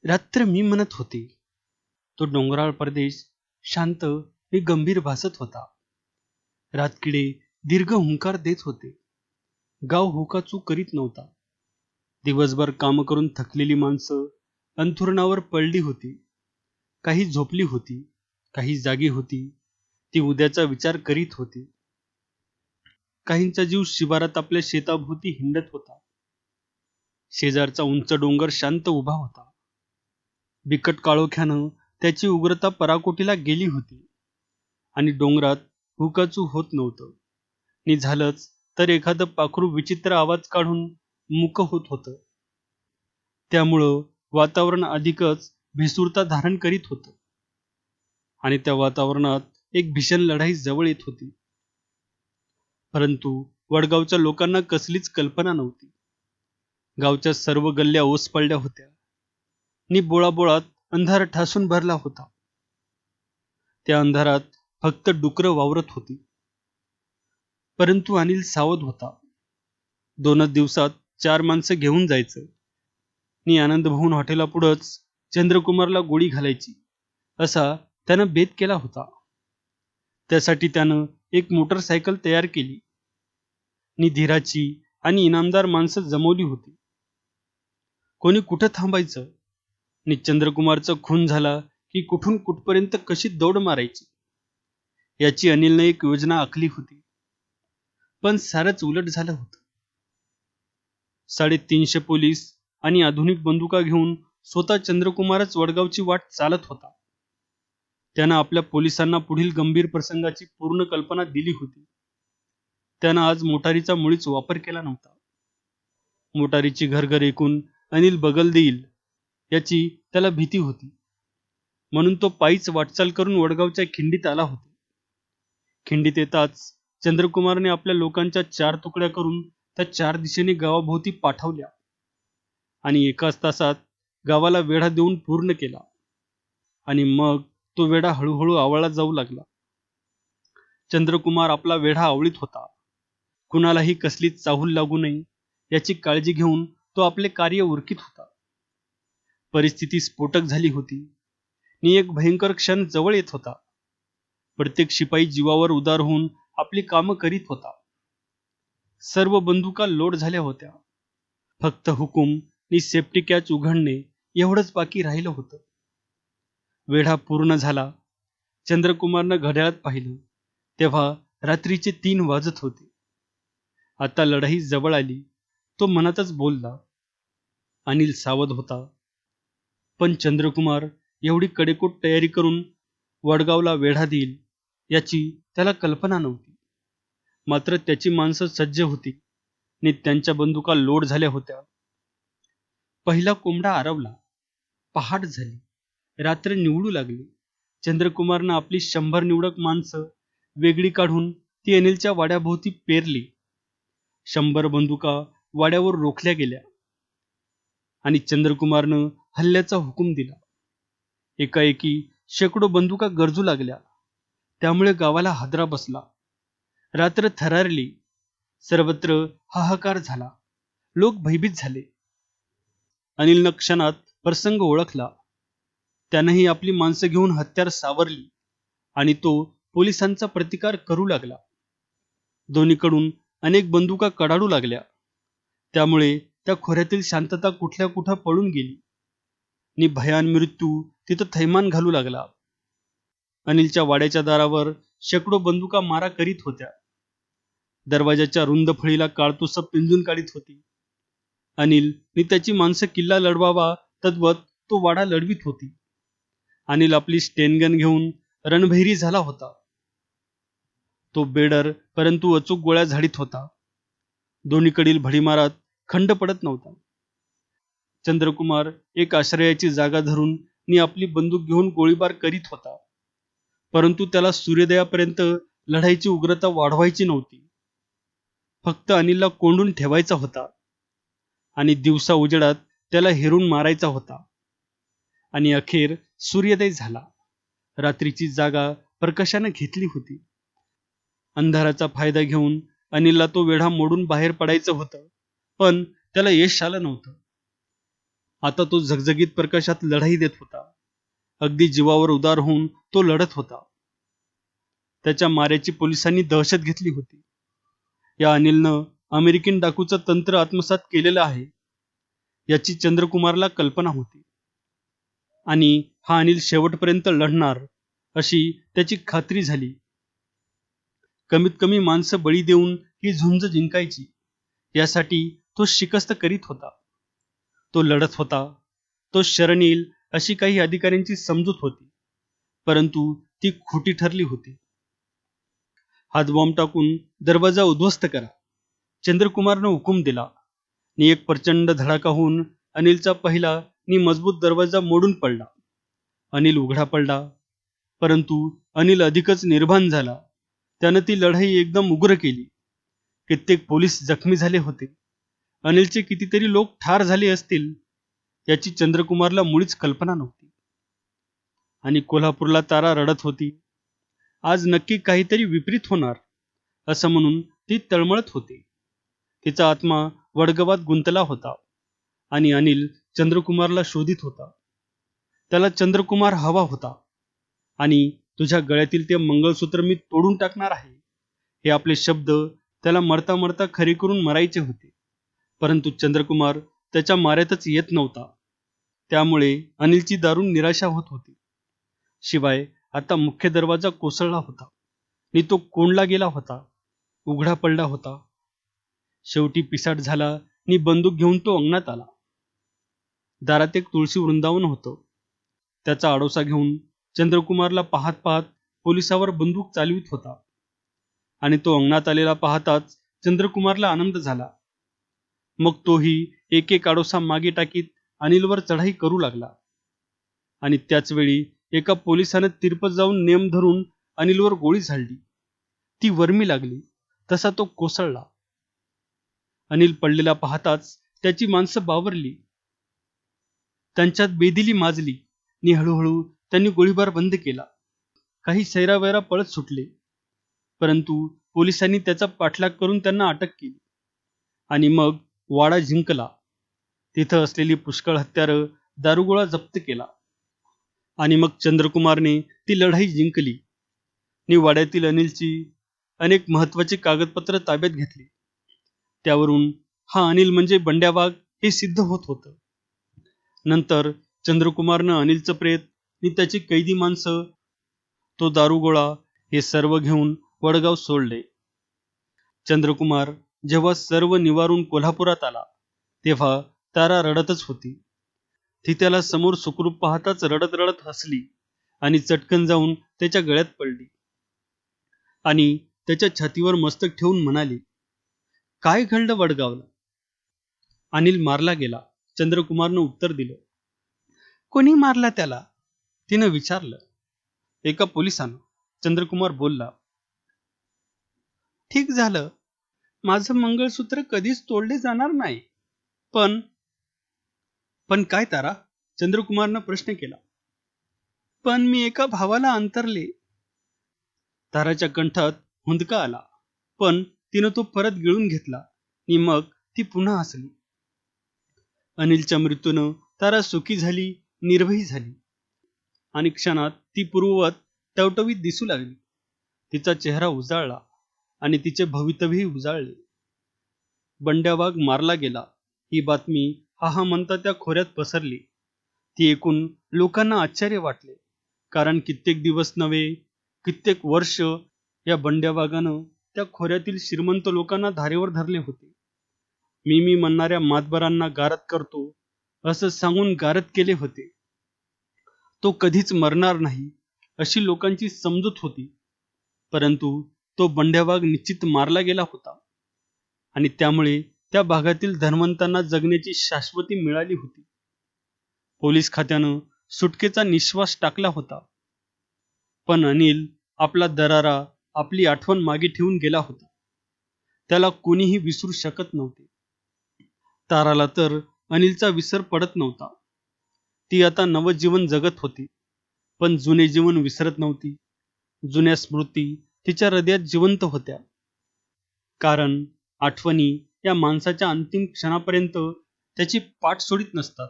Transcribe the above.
रात्र मी म्हणत होते. तो डोंगराळ प्रदेश शांत आणि गंभीर भासत होता. रातकिडे दीर्घ हुंकार देत होते. गाव हुकाचू करीत नव्हता. दिवसभर काम करून थकलेली माणसं अंथरुणावर पडली होती. काही झोपली होती, काही जागी होती. ती उद्याचा विचार करीत होती. काहींचा जीव शिवारात आपल्या शेताभोवती हिंडत होता. शेजारचा उंच डोंगर शांत उभा होता. बिकट काळोख्यानं त्याची उग्रता पराकोटीला गेली होती आणि डोंगरात हुकाचू होत नव्हतं. नि झालंच तर एखादं पाखरू विचित्र आवाज काढून मुक होत होतं. त्यामुळं वातावरण अधिकच भेसूरता धारण करीत होतं आणि त्या वातावरणात एक भीषण लढाई जवळ येत होती. परंतु वडगावच्या लोकांना कसलीच कल्पना नव्हती. गावच्या सर्व गल्ल्या ओस पडल्या होत्या नि बोळाबोळात अंधार ठासून भरला होता. त्या अंधारात फक्त डुकरं वावरत होती. परंतु अनिल सावध होता. 2च दिवसात 4 माणसं घेऊन जायचं नि आनंद भवन हॉटेलापुढंच चंद्रकुमारला गोळी घालायची असा त्यानं बेत केला होता. त्यासाठी त्यानं एक मोटरसायकल तयार केली नि धीराची आणि इनामदार माणसं जमवली होती. कोणी कुठं थांबायचं नि चंद्रकुमारचा खून झाला की कुठून कुठपर्यंत कशी दौड मारायची याची अनिलने एक योजना आखली होती. पण सारंच उलट झालं होतं. 350 पोलीस आणि आधुनिक बंदुका घेऊन स्वतः चंद्रकुमारच वडगावची वाट चालत होता. त्यानं आपल्या पोलिसांना पुढील गंभीर प्रसंगाची पूर्ण कल्पना दिली होती. त्यानं आज मोटारीचा मुळीच वापर केला नव्हता. मोटारीची घरघर ऐकून अनिल बगल देईल याची त्याला भीती होती. म्हणून तो पायीच वाटचाल करून वडगावच्या खिंडीत आला होता. खिंडीत येताच चंद्रकुमारने आपल्या लोकांच्या 4 तुकड्या करून त्या 4 दिशेने गावाभोवती पाठवल्या आणि एकाच तासात गावाला वेढा देऊन पूर्ण केला. आणि मग तो वेढा हळूहळू आवळला जाऊ लागला. चंद्रकुमार आपला वेढा आवळीत होता. कुणालाही कसली चाहूल लागू नये याची काळजी घेऊन तो आपले कार्य उरकीत होता. परिस्थिती स्फोटक झाली होती नि एक भयंकर क्षण जवळ येत होता. प्रत्येक शिपाई जीवावर उदार होऊन आपली कामं करीत होता. सर्व बंदुका लोड झाल्या होत्या. फक्त हुकूम नि सेफ्टी कॅच उघडणे एवढंच बाकी राहिलं होतं. वेढा पूर्ण झाला. चंद्रकुमारनं घड्याळात पाहिलं तेव्हा रात्रीचे 3 वाजत होते. आता लढाई जवळ आली. तो मनातच बोलला. अनिल सावध होता. पण चंद्रकुमार एवढी कडेकोट तयारी करून वडगावला वेढा देईल याची त्याला कल्पना नव्हती. मात्र त्याची माणसं सज्ज होती आणि त्यांच्या बंदुका लोड झाल्या होत्या. पहिला कोंबडा आरवला. पहाट झाली. रात्र निवडू लागली. चंद्रकुमारनं आपली 100 निवडक माणसं वेगळी काढून ती अनिलच्या वाड्याभोवती पेरली. 100 बंदुका वाड्यावर रोखल्या गेल्या आणि चंद्रकुमारनं हल्ल्याचा हुकूम दिला. एकाएकी शेकडो बंदुका गरजू लागल्या. त्यामुळे गावाला हादरा बसला. रात्र थरारली. सर्वत्र हाहाकार झाला. लोक भयभीत झाले. अनिलनं क्षणात प्रसंग ओळखला. त्यानंही आपली माणसं घेऊन हत्यार सावरली आणि तो पोलिसांचा प्रतिकार करू लागला. दोन्हीकडून अनेक बंदुका कडाडू लागल्या. त्यामुळे त्या खोऱ्यातील शांतता कुठल्या कुठं पळून गेली नि भयान मृत्यू तिथं थैमान घालू लागला. अनिलच्या वाड्याच्या दारावर शेकडो बंदुका मारा करीत होत्या. दरवाजाच्या रुंद फळीला काळतुसं पिंजून काढीत होती. अनिल नि त्याची माणसं किल्ला लढवावा तद्वत तो वाडा लढवीत होती. अनिल आपली स्टेनगन घेऊन रणभैरी झाला होता. तो बेडर परंतु अचूक गोळ्या झाडीत होता. दोन्हीकडील भडीमारात खंड पडत नव्हता. चंद्रकुमार एक आश्रयाची जागा धरून नि आपली बंदूक घेऊन गोळीबार करीत होता. परंतु त्याला सूर्योदयापर्यंत लढाईची उग्रता वाढवायची नव्हती. फक्त अनिलला कोंडून ठेवायचा होता आणि दिवसा उजेडात त्याला हेरून मारायचा होता. आणि अखेर सूर्योदय झाला. रात्रीची जागा प्रकाशाने घेतली होती. अंधाराचा फायदा घेऊन अनिलला तो वेढा मोडून बाहेर पडायचं होतं, पण त्याला यश आलं नव्हतं. आता तो झगझगीत प्रकाशात लढाई देत होता. अगदी जीवावर उदार होऊन तो लढत होता. त्याच्या माऱ्याची पोलिसांनी दहशत घेतली होती. या अनिलनं अमेरिकन डाकूचं तंत्र आत्मसात केलेलं आहे याची चंद्रकुमारला कल्पना होती. आणि हा अनिल शेवटपर्यंत लढणार अशी त्याची खात्री झाली. कमीत कमी माणसं बळी देऊन ही झुंज जिंकायची यासाठी तो शिकस्त करीत होता. तो लढत होता. तो शरण येईल अशी काही अधिकाऱ्यांची समजूत होती, परंतु ती खोटी ठरली होती. हातबॉम्ब टाकून दरवाजा उद्ध्वस्त करा, चंद्रकुमारनं हुकूम दिला. नि एक प्रचंड धडाका होऊन अनिलचा पहिला नि मजबूत दरवाजा मोडून पडला. अनिल उघडा पडला, परंतु अनिल अधिकच निर्भान झाला. त्यानं ती लढाई एकदम उग्र केली. कित्येक पोलीस जखमी झाले होते. अनिलचे कितीतरी लोक ठार झाले असतील याची चंद्रकुमारला मुळीच कल्पना नव्हती. आणि कोल्हापूरला तारा रडत होती. आज नक्की काहीतरी विपरीत होणार असं म्हणून ती तळमळत होती. तिचा आत्मा वडगवात गुंतला होता आणि अनिल चंद्रकुमारला शोधित होता. त्याला चंद्रकुमार हवा होता आणि तुझ्या गळ्यातील ते मंगळसूत्र मी तोडून टाकणार आहे हे आपले शब्द त्याला मरता मरता खरे करून मरायचे होते. परंतु चंद्रकुमार त्याच्या माऱ्यातच येत नव्हता. त्यामुळे अनिलची दारुण निराशा होत होती. शिवाय आता मुख्य दरवाजा कोसळला होता आणि तो कोंडला गेला होता, उघडा पडला होता. शेवटी पिसाट झाला आणि बंदूक घेऊन तो अंगणात आला. दारात एक तुळशी वृंदावन होतं. त्याचा आडोसा घेऊन चंद्रकुमारला पाहत पाहत पोलिसावर बंदूक चालवित होता. आणि तो अंगणात आलेला पाहताच चंद्रकुमारला आनंद झाला. मग तोही एक एक आडोसा मागे टाकीत अनिलवर चढाई करू लागला. आणि त्याच वेळी एका पोलिसानं तिरपत जाऊन नेम धरून अनिलवर गोळी झाडली. ती वर्मी लागली तसा तो कोसळला. अनिल पडलेला पाहताच त्याची माणसं बावरली. त्यांच्यात बेदिली माजली आणि हळूहळू त्यांनी गोळीबार बंद केला. काही सैरावैरा पळत सुटले, परंतु पोलिसांनी त्याचा पाठलाग करून त्यांना अटक केली. आणि मग वाडा जिंकला. तिथं असलेली पुष्कळ हत्यारं, दारुगोळा जप्त केला. आणि मग चंद्रकुमारने ती लढाई जिंकली आणि वाड्यातील अनिलची अनेक महत्वाची कागदपत्र ताब्यात घेतली. त्यावरून हा अनिल म्हणजे बंड्या वाघ हे सिद्ध होत होतं. नंतर चंद्रकुमारनं अनिलचं प्रेत आणि त्याची कैदी माणसं, तो दारुगोळा हे सर्व घेऊन वडगाव सोडले. चंद्रकुमार जेव्हा सर्व निवारून कोल्हापुरात आला तेव्हा तारा रडतच होती. ती त्याला समोर सुखरूप पाहताच रडत रडत हसली आणि चटकन जाऊन त्याच्या गळ्यात पडली आणि त्याच्या छातीवर मस्तक ठेवून म्हणाली, काय घडलं वडगावला? अनिल मारला गेला, चंद्रकुमारनं उत्तर दिलं. कोणी मारला त्याला? तिनं विचारलं. एका पोलिसानं, चंद्रकुमार बोलला. ठीक झालं, माझं मंगळसूत्र कधीच तोडले जाणार नाही. पण काय तारा? चंद्रकुमारनं प्रश्न केला. पण मी एका भावाला अंतरले. ताराच्या कंठात हुंदका आला, पण तिनं तो परत गिळून घेतला आणि मग ती पुन्हा हसली. अनिलच्या मृत्यूनं तारा सुखी झाली, निर्भयी झाली. आणि क्षणात ती पूर्ववत टवटवीत दिसू लागली. तिचा चेहरा उजाळला आणि तिचे भवितव्यही उजाळले. बंड्या वाघ मारला गेला ही बातमी हा म्हणता त्या खोऱ्यात पसरली. ती ऐकून लोकांना आश्चर्य वाटले, कारण कित्येक दिवस नव्हे, कित्येक वर्ष या बंड्या वाघानं त्या खोऱ्यातील श्रीमंत लोकांना धारेवर धरले होते. मी म्हणणाऱ्या मातबरांना गारद करतो असं सांगून गारद केले होते. तो कधीच मरणार नाही अशी लोकांची समजूत होती, परंतु तो बंड्या वाघ निश्चित मारला गेला होता आणि त्यामुळे त्या भागातील धनवंतांना जगण्याची शाश्वती मिळाली होती. पोलीस खात्यानं सुटकेचा निश्वास टाकला होता. पण अनिल आपला दरारा, आपली आठवण मागे ठेवून गेला होता. त्याला कोणीही विसरू शकत नव्हते. ताराला तर अनिलचा विसर पडत नव्हता. ती आता नवजीवन जगत होती, पण जुने जीवन विसरत नव्हती. जुन्या स्मृती तिच्या हृदयात जिवंत होत्या, कारण आठवणी या माणसाच्या अंतिम क्षणापर्यंत त्याची पाठ सोडित नसतात.